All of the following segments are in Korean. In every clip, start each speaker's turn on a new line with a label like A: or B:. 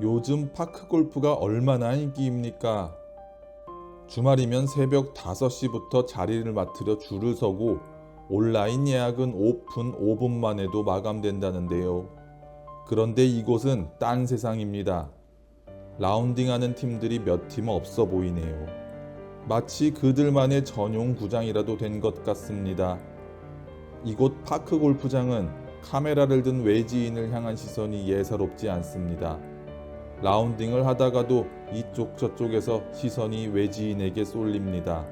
A: 요즘 파크골프가 얼마나 인기입니까? 주말이면 새벽 5시부터 자리를 맡으려 줄을 서고 온라인 예약은 오픈 5분만 해도 마감된다는데요. 그런데 이곳은 딴 세상입니다. 라운딩하는 팀들이 몇 팀 없어 보이네요. 마치 그들만의 전용 구장이라도 된 것 같습니다. 이곳 파크골프장은 카메라를 든 외지인을 향한 시선이 예사롭지 않습니다. 라운딩을 하다가도 이쪽 저쪽에서 시선이 외지인에게 쏠립니다.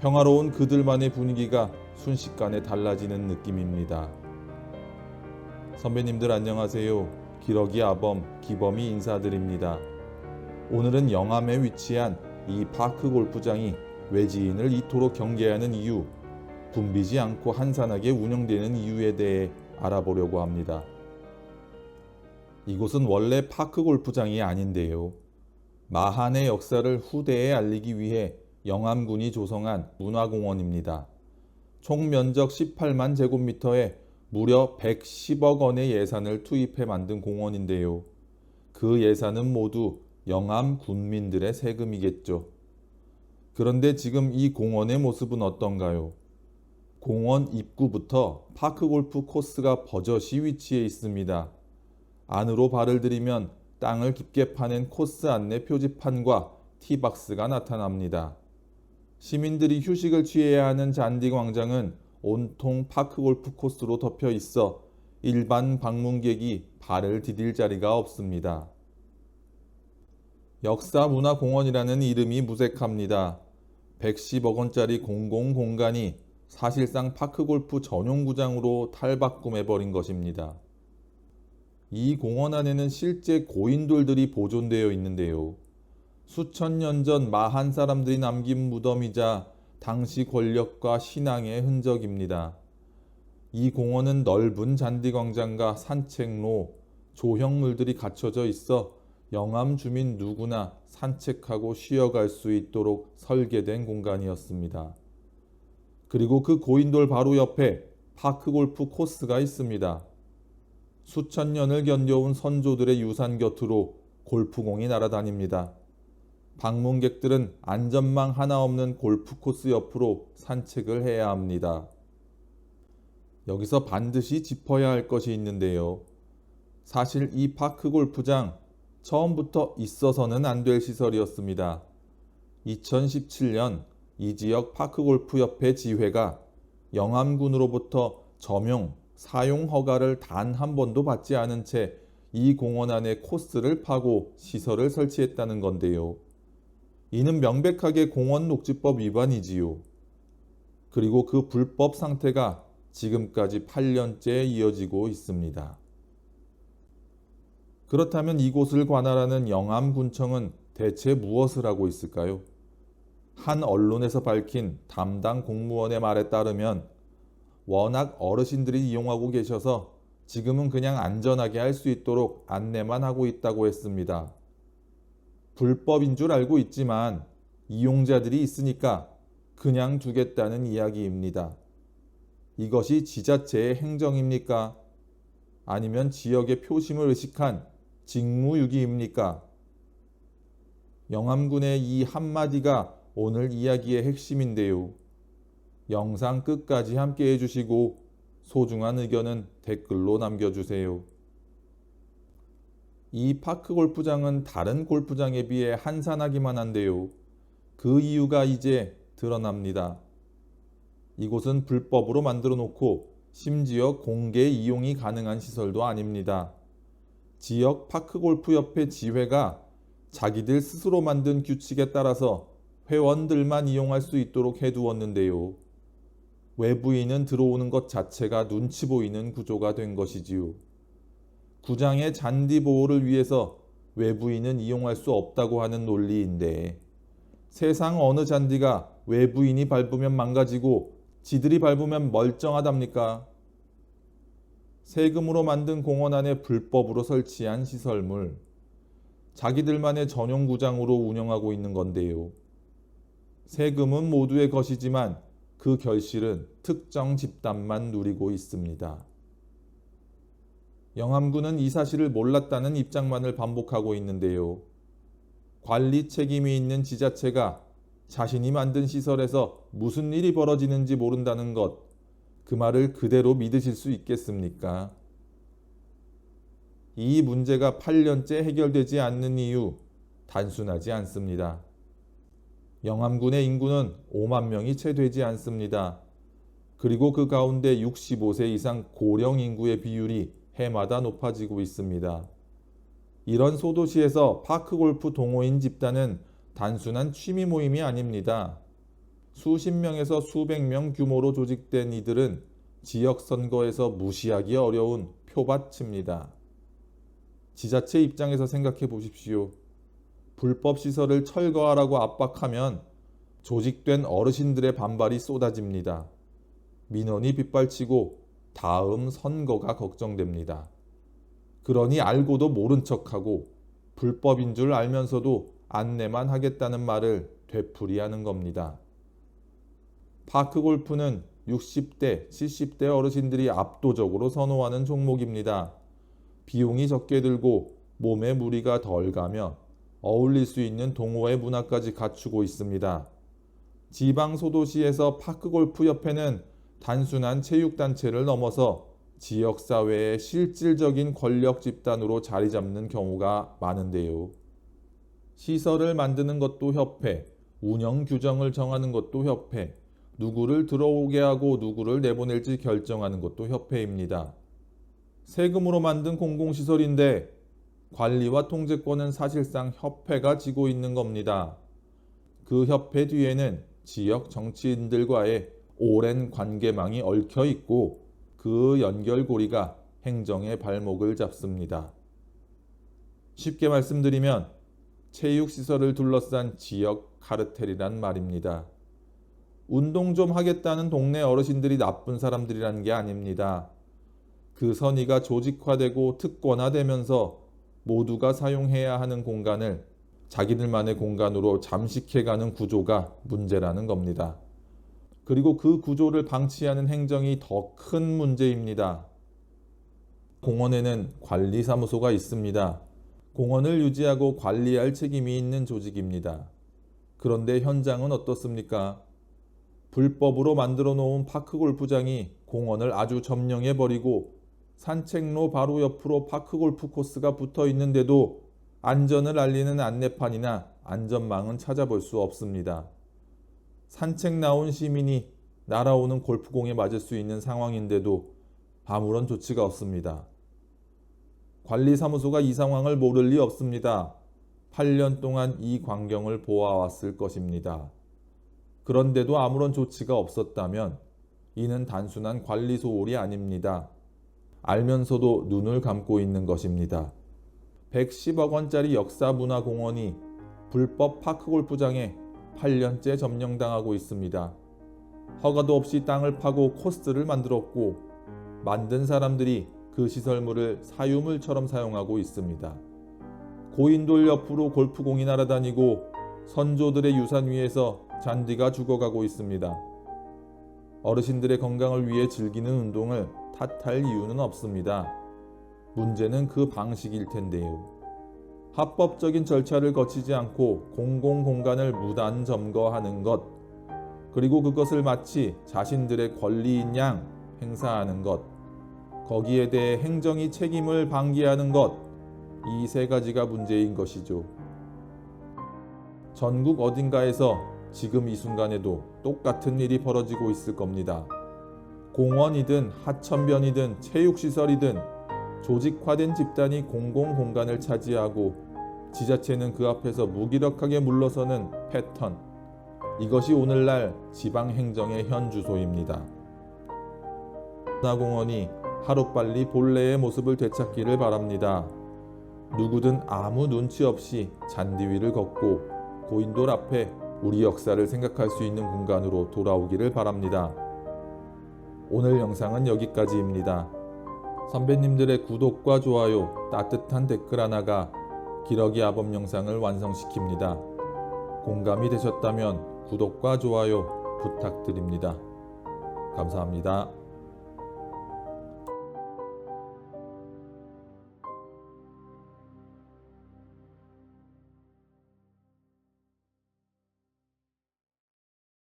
A: 평화로운 그들만의 분위기가 순식간에 달라지는 느낌입니다. 선배님들 안녕하세요. 기러기 아범 기범이 인사드립니다. 오늘은 영암에 위치한 이 파크 골프장이 외지인을 이토록 경계하는 이유, 붐비지 않고 한산하게 운영되는 이유에 대해 알아보려고 합니다. 이곳은 원래 파크 골프장이 아닌데요. 마한의 역사를 후대에 알리기 위해 영암군이 조성한 문화공원입니다. 총 면적 18만 제곱미터에 무려 110억 원의 예산을 투입해 만든 공원인데요. 그 예산은 모두 영암 군민들의 세금이겠죠. 그런데 지금 이 공원의 모습은 어떤가요? 공원 입구부터 파크골프 코스가 버젓이 위치해 있습니다. 안으로 발을 들이면 땅을 깊게 파낸 코스 안내 표지판과 티박스가 나타납니다. 시민들이 휴식을 취해야 하는 잔디 광장은 온통 파크골프 코스로 덮여 있어 일반 방문객이 발을 디딜 자리가 없습니다. 역사문화공원이라는 이름이 무색합니다. 110억 원짜리 공공공간이 사실상 파크골프 전용구장으로 탈바꿈해버린 것입니다. 이 공원 안에는 실제 고인돌들이 보존되어 있는데요. 수천 년 전 마한 사람들이 남긴 무덤이자 당시 권력과 신앙의 흔적입니다. 이 공원은 넓은 잔디광장과 산책로, 조형물들이 갖춰져 있어 영암 주민 누구나 산책하고 쉬어갈 수 있도록 설계된 공간이었습니다. 그리고 그 고인돌 바로 옆에 파크골프 코스가 있습니다. 수천 년을 견뎌온 선조들의 유산 곁으로 골프공이 날아다닙니다. 방문객들은 안전망 하나 없는 골프 코스 옆으로 산책을 해야 합니다. 여기서 반드시 짚어야 할 것이 있는데요. 사실 이 파크 골프장 처음부터 있어서는 안 될 시설이었습니다. 2017년 이 지역 파크골프협회 지회가 영암군으로부터 점용, 사용 허가를 단 한 번도 받지 않은 채 이 공원 안에 코스를 파고 시설을 설치했다는 건데요. 이는 명백하게 공원 녹지법 위반이지요. 그리고 그 불법 상태가 지금까지 8년째 이어지고 있습니다. 그렇다면 이곳을 관할하는 영암군청은 대체 무엇을 하고 있을까요? 한 언론에서 밝힌 담당 공무원의 말에 따르면 워낙 어르신들이 이용하고 계셔서 지금은 그냥 안전하게 할 수 있도록 안내만 하고 있다고 했습니다. 불법인 줄 알고 있지만 이용자들이 있으니까 그냥 두겠다는 이야기입니다. 이것이 지자체의 행정입니까? 아니면 지역의 표심을 의식한 직무유기입니까? 영암군의 이 한마디가 오늘 이야기의 핵심인데요. 영상 끝까지 함께 해주시고 소중한 의견은 댓글로 남겨주세요. 이 파크 골프장은 다른 골프장에 비해 한산하기만 한데요. 그 이유가 이제 드러납니다. 이곳은 불법으로 만들어 놓고 심지어 공개 이용이 가능한 시설도 아닙니다. 지역 파크골프협회 지회가 자기들 스스로 만든 규칙에 따라서 회원들만 이용할 수 있도록 해두었는데요. 외부인은 들어오는 것 자체가 눈치 보이는 구조가 된 것이지요. 구장의 잔디 보호를 위해서 외부인은 이용할 수 없다고 하는 논리인데 세상 어느 잔디가 외부인이 밟으면 망가지고 지들이 밟으면 멀쩡하답니까? 세금으로 만든 공원 안에 불법으로 설치한 시설물, 자기들만의 전용 구장으로 운영하고 있는 건데요. 세금은 모두의 것이지만 그 결실은 특정 집단만 누리고 있습니다. 영암군은 이 사실을 몰랐다는 입장만을 반복하고 있는데요. 관리 책임이 있는 지자체가 자신이 만든 시설에서 무슨 일이 벌어지는지 모른다는 것, 그 말을 그대로 믿으실 수 있겠습니까? 이 문제가 8년째 해결되지 않는 이유, 단순하지 않습니다. 영암군의 인구는 5만 명이 채 되지 않습니다. 그리고 그 가운데 65세 이상 고령 인구의 비율이 해마다 높아지고 있습니다. 이런 소도시에서 파크골프 동호인 집단은 단순한 취미 모임이 아닙니다. 수십 명에서 수백 명 규모로 조직된 이들은 지역 선거에서 무시하기 어려운 표밭입니다. 지자체 입장에서 생각해 보십시오. 불법 시설을 철거하라고 압박하면 조직된 어르신들의 반발이 쏟아집니다. 민원이 빗발치고 다음 선거가 걱정됩니다. 그러니 알고도 모른 척하고 불법인 줄 알면서도 안내만 하겠다는 말을 되풀이하는 겁니다. 파크골프는 60대, 70대 어르신들이 압도적으로 선호하는 종목입니다. 비용이 적게 들고 몸에 무리가 덜 가며 어울릴 수 있는 동호회 문화까지 갖추고 있습니다. 지방 소도시에서 파크골프협회는 단순한 체육단체를 넘어서 지역사회의 실질적인 권력 집단으로 자리 잡는 경우가 많은데요. 시설을 만드는 것도 협회, 운영 규정을 정하는 것도 협회, 누구를 들어오게 하고 누구를 내보낼지 결정하는 것도 협회입니다. 세금으로 만든 공공시설인데 관리와 통제권은 사실상 협회가 지고 있는 겁니다. 그 협회 뒤에는 지역 정치인들과의 오랜 관계망이 얽혀 있고 그 연결고리가 행정의 발목을 잡습니다. 쉽게 말씀드리면 체육시설을 둘러싼 지역 카르텔이란 말입니다. 운동 좀 하겠다는 동네 어르신들이 나쁜 사람들이라는 게 아닙니다. 그 선의가 조직화되고 특권화되면서 모두가 사용해야 하는 공간을 자기들만의 공간으로 잠식해가는 구조가 문제라는 겁니다. 그리고 그 구조를 방치하는 행정이 더 큰 문제입니다. 공원에는 관리사무소가 있습니다. 공원을 유지하고 관리할 책임이 있는 조직입니다. 그런데 현장은 어떻습니까? 불법으로 만들어 놓은 파크골프장이 공원을 아주 점령해버리고 산책로 바로 옆으로 파크골프 코스가 붙어 있는데도 안전을 알리는 안내판이나 안전망은 찾아볼 수 없습니다. 산책 나온 시민이 날아오는 골프공에 맞을 수 있는 상황인데도 아무런 조치가 없습니다. 관리사무소가 이 상황을 모를 리 없습니다. 8년 동안 이 광경을 보아왔을 것입니다. 그런데도 아무런 조치가 없었다면 이는 단순한 관리 소홀이 아닙니다. 알면서도 눈을 감고 있는 것입니다. 110억 원짜리 역사문화공원이 불법 파크골프장에 8년째 점령당하고 있습니다. 허가도 없이 땅을 파고 코스를 만들었고 만든 사람들이 그 시설물을 사유물처럼 사용하고 있습니다. 고인돌 옆으로 골프공이 날아다니고 선조들의 유산 위에서 잔디가 죽어가고 있습니다. 어르신들의 건강을 위해 즐기는 운동을 탓할 이유는 없습니다. 문제는 그 방식일 텐데요. 합법적인 절차를 거치지 않고 공공공간을 무단 점거하는 것, 그리고 그것을 마치 자신들의 권리인 양 행사하는 것, 거기에 대해 행정이 책임을 방기하는 것, 이 세 가지가 문제인 것이죠. 전국 어딘가에서 지금 이 순간에도 똑같은 일이 벌어지고 있을 겁니다. 공원이든 하천변이든 체육시설이든 조직화된 집단이 공공공간을 차지하고 지자체는 그 앞에서 무기력하게 물러서는 패턴. 이것이 오늘날 지방행정의 현 주소입니다. 문화공원이 하루빨리 본래의 모습을 되찾기를 바랍니다. 누구든 아무 눈치 없이 잔디 위를 걷고 고인돌 앞에 우리 역사를 생각할 수 있는 공간으로 돌아오기를 바랍니다. 오늘 영상은 여기까지입니다. 선배님들의 구독과 좋아요, 따뜻한 댓글 하나가 기러기 아범 영상을 완성시킵니다. 공감이 되셨다면 구독과 좋아요 부탁드립니다. 감사합니다.